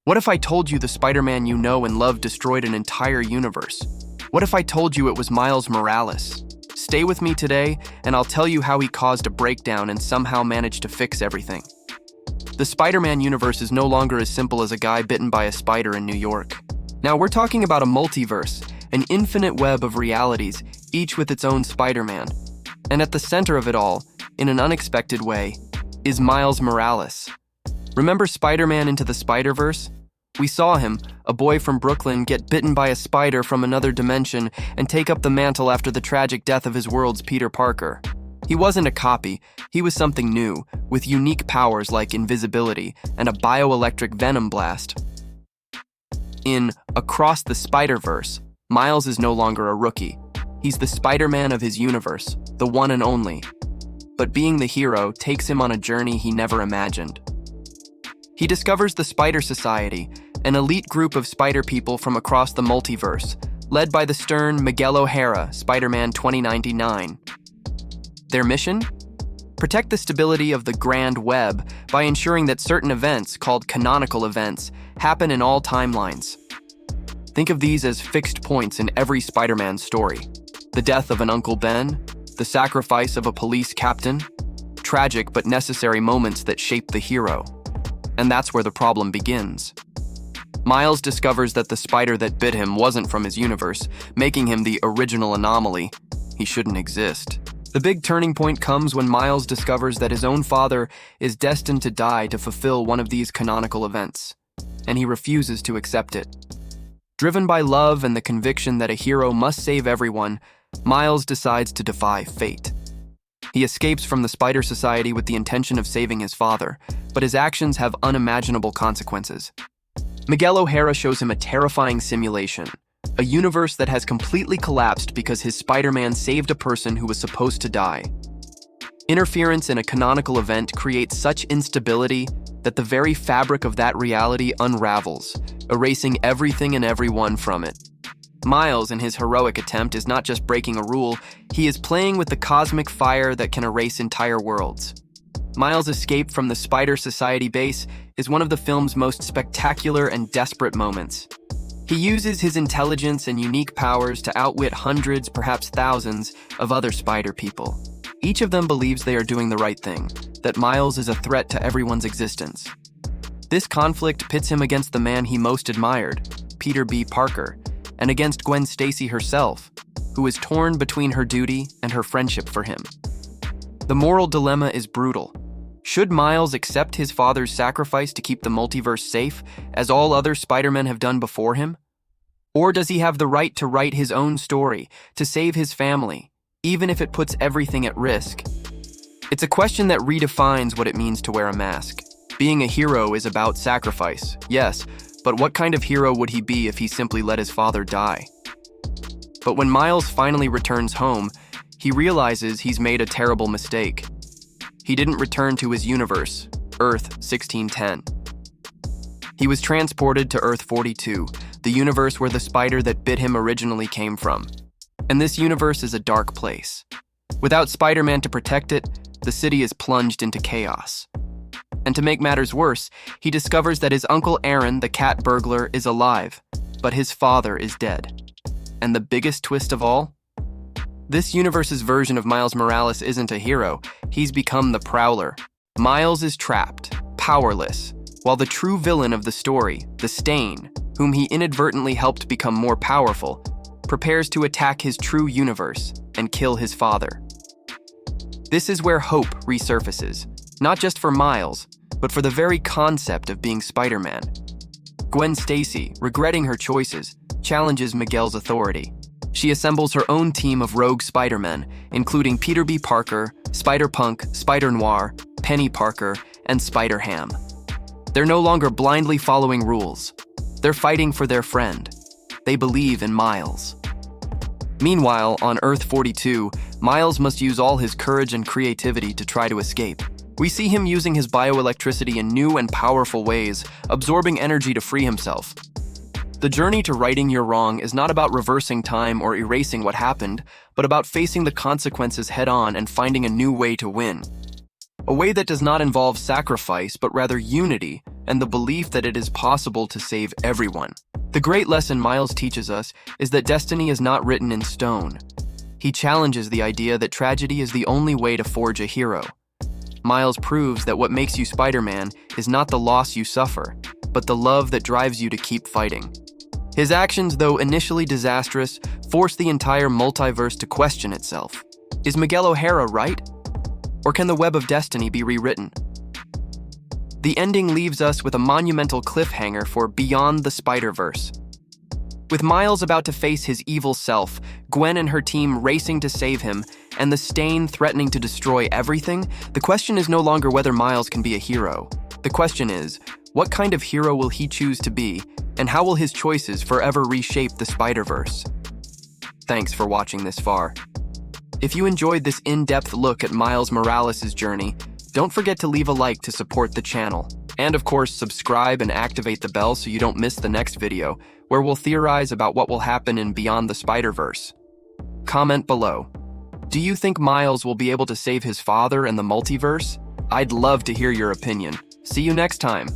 What if I told you the Spider-Man you know and love destroyed an entire universe? What if I told you it was Miles Morales? Stay with me today, and I'll tell you how he caused a breakdown and somehow managed to fix everything. The Spider-Man universe is no longer as simple as a guy bitten by a spider in New York. Now we're talking about a multiverse, an infinite web of realities, each with its own Spider-Man. And at the center of it all, in an unexpected way, is Miles Morales. Remember Spider-Man Into the SpiderVerse? We saw him, a boy from Brooklyn, get bitten by a spider from another dimension and take up the mantle after the tragic death of his world's Peter Parker. He wasn't a copy, he was something new, with unique powers like invisibility and a bioelectric venom blast. In Across the Spider-Verse, Miles is no longer a rookie. He's the Spider-Man of his universe, the one and only. But being the hero takes him on a journey he never imagined. He discovers the Spider Society, an elite group of spider people from across the multiverse, led by the stern Miguel O'Hara, Spider-Man 2099. Their mission? Protect the stability of the grand web by ensuring that certain events, called canonical events, happen in all timelines. Think of these as fixed points in every Spider-Man story. The death of an Uncle Ben, the sacrifice of a police captain, tragic but necessary moments that shape the hero. And that's where the problem begins. Miles discovers that the spider that bit him wasn't from his universe, making him the original anomaly. He shouldn't exist. The big turning point comes when Miles discovers that his own father is destined to die to fulfill one of these canonical events, and he refuses to accept it. Driven by love and the conviction that a hero must save everyone, Miles decides to defy fate. He escapes from the Spider Society with the intention of saving his father, but his actions have unimaginable consequences. Miguel O'Hara shows him a terrifying simulation, a universe that has completely collapsed because his Spider-Man saved a person who was supposed to die. Interference in a canonical event creates such instability that the very fabric of that reality unravels, erasing everything and everyone from it. Miles, in his heroic attempt, is not just breaking a rule, he is playing with the cosmic fire that can erase entire worlds. Miles' escape from the Spider Society base is one of the film's most spectacular and desperate moments. He uses his intelligence and unique powers to outwit hundreds, perhaps thousands, of other spider people. Each of them believes they are doing the right thing, that Miles is a threat to everyone's existence. This conflict pits him against the man he most admired, Peter B. Parker, and against Gwen Stacy herself, who is torn between her duty and her friendship for him. The moral dilemma is brutal. Should Miles accept his father's sacrifice to keep the multiverse safe, as all other Spider-Men have done before him? Or does he have the right to write his own story, to save his family, even if it puts everything at risk? It's a question that redefines what it means to wear a mask. Being a hero is about sacrifice, yes, but what kind of hero would he be if he simply let his father die? But when Miles finally returns home, he realizes he's made a terrible mistake. He didn't return to his universe, Earth 1610. He was transported to Earth 42, the universe where the spider that bit him originally came from. And this universe is a dark place. Without Spider-Man to protect it, the city is plunged into chaos. And to make matters worse, he discovers that his Uncle Aaron, the cat burglar, is alive, but his father is dead. And the biggest twist of all? This universe's version of Miles Morales isn't a hero, he's become the Prowler. Miles is trapped, powerless, while the true villain of the story, the Stain, whom he inadvertently helped become more powerful, prepares to attack his true universe and kill his father. This is where hope resurfaces, not just for Miles, but for the very concept of being Spider-Man. Gwen Stacy, regretting her choices, challenges Miguel's authority. She assembles her own team of rogue Spider-Men, including Peter B. Parker, Spider-Punk, Spider-Noir, Penny Parker, and Spider-Ham. They're no longer blindly following rules. They're fighting for their friend. They believe in Miles. Meanwhile, on Earth 42, Miles must use all his courage and creativity to try to escape. We see him using his bioelectricity in new and powerful ways, absorbing energy to free himself. The journey to righting your wrong is not about reversing time or erasing what happened, but about facing the consequences head-on and finding a new way to win. A way that does not involve sacrifice, but rather unity and the belief that it is possible to save everyone. The great lesson Miles teaches us is that destiny is not written in stone. He challenges the idea that tragedy is the only way to forge a hero. Miles proves that what makes you Spider-Man is not the loss you suffer, but the love that drives you to keep fighting. His actions, though initially disastrous, force the entire multiverse to question itself. Is Miguel O'Hara right? Or can the web of destiny be rewritten? The ending leaves us with a monumental cliffhanger for Beyond the Spider-Verse. With Miles about to face his evil self, Gwen and her team racing to save him, and the Stain threatening to destroy everything, the question is no longer whether Miles can be a hero. The question is, what kind of hero will he choose to be, and how will his choices forever reshape the Spider-Verse? Thanks for watching this far. If you enjoyed this in-depth look at Miles Morales' journey, don't forget to leave a like to support the channel. And of course, subscribe and activate the bell so you don't miss the next video, where we'll theorize about what will happen in Beyond the Spider-Verse. Comment below. Do you think Miles will be able to save his father and the multiverse? I'd love to hear your opinion. See you next time.